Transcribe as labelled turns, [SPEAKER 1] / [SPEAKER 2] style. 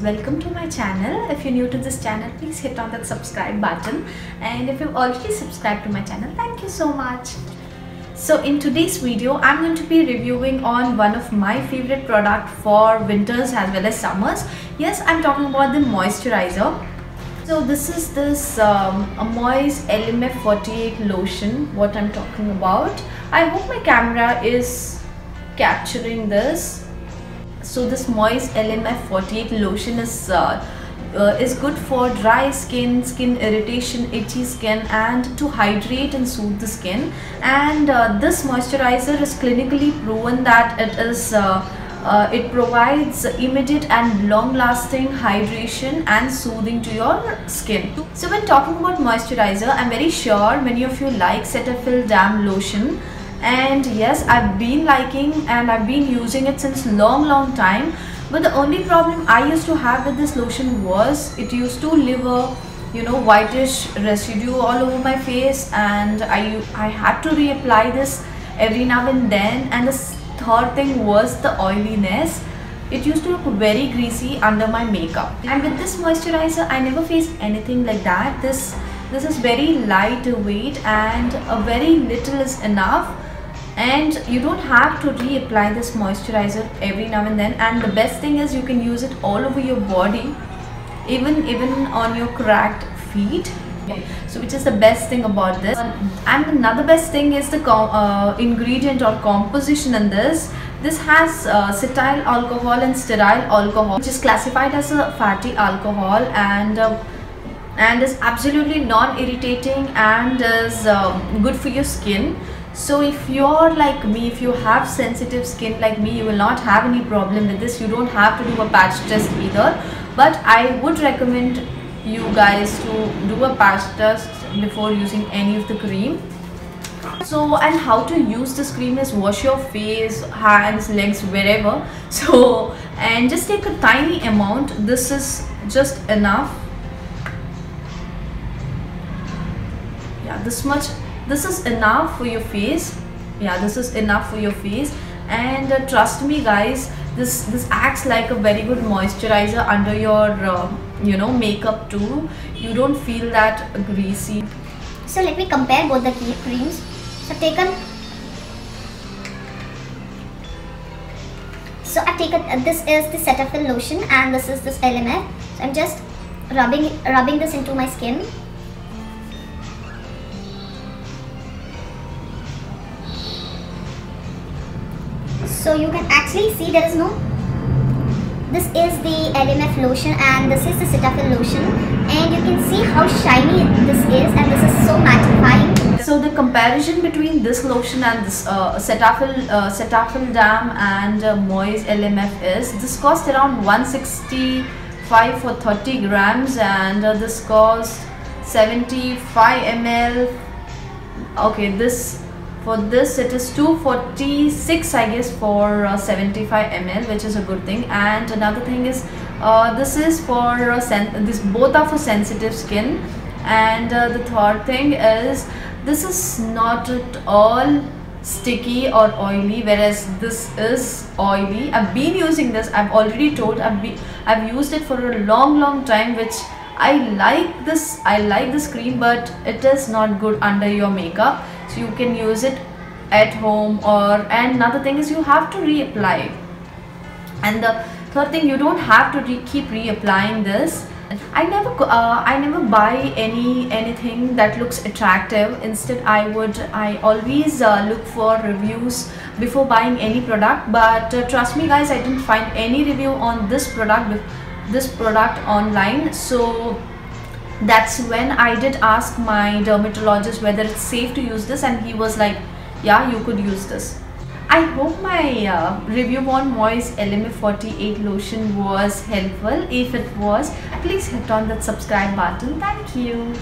[SPEAKER 1] welcome to my channel. If you're new to this channel, please hit on that subscribe button, and if you've already subscribed to my channel, thank you so much. So in today's video, I'm going to be reviewing on one of my favorite product for winters as well as summers. Yes, I'm talking about the moisturizer. So this is this Amoy's LMF 48 lotion, what I'm talking about. I hope my camera is capturing this. So this Moist LMF 48 lotion is good for dry skin, skin irritation, itchy skin, and to hydrate and soothe the skin. And this moisturizer is clinically proven that it provides immediate and long-lasting hydration and soothing to your skin. So when talking about moisturizer, I'm very sure many of you like Cetaphil Dam lotion. And yes, I've been liking and I've been using it since long time, but the only problem I used to have with this lotion was it used to leave a whitish residue all over my face, and I had to reapply this every now and then. And the third thing was the oiliness. It used to look very greasy under my makeup, and with this moisturizer I never faced anything like that. This is very lightweight and a very little is enough, and you don't have to reapply this moisturizer every now and then. And the best thing is you can use it all over your body, even on your cracked feet. So which is the best thing about this. And another best thing is the ingredient or composition in this. This has cetyl alcohol and stearyl alcohol, which is classified as a fatty alcohol, and is absolutely non-irritating and is good for your skin. So if you're like me, if you have sensitive skin like me, you will not have any problem with this. You don't have to do a patch test either, but I would recommend you guys to do a patch test before using any of the cream. So, and how to use this cream is wash your face, hands, legs, wherever. So, and just take a tiny amount. This is just enough. Yeah, this much. This is enough for your face. Yeah, this is enough for your face. And trust me guys, this acts like a very good moisturizer under your makeup too. You don't feel that greasy.
[SPEAKER 2] So let me compare both the creams. So I've taken this is the Cetaphil lotion and this is this LMF. So I'm just rubbing this into my skin. So you can actually see this is the LMF lotion and this is the Cetaphil lotion, and you can see how shiny this is, and this is so mattifying.
[SPEAKER 1] So the comparison between this lotion and this Cetaphil Dam and Moist LMF is this cost around 165 for 30 grams, and this cost 75 ml. Okay, for this it is 246 I guess for 75 ml, which is a good thing. And another thing is this is for both are for sensitive skin. And the third thing is this is not at all sticky or oily, whereas this is oily. I've been using this, I've already told, I've used it for a long time, which I like this cream, but it is not good under your makeup. So you can use it at home, and another thing is you have to reapply. And the third thing, you don't have to keep reapplying this. I never buy anything that looks attractive. Instead, I always look for reviews before buying any product. But trust me guys, I didn't find any review on this product online. So that's when I did ask my dermatologist whether it's safe to use this, and he was like, yeah, you could use this. I hope my review on Moist LMF 48 lotion was helpful. If it was, please hit on that subscribe button. Thank you.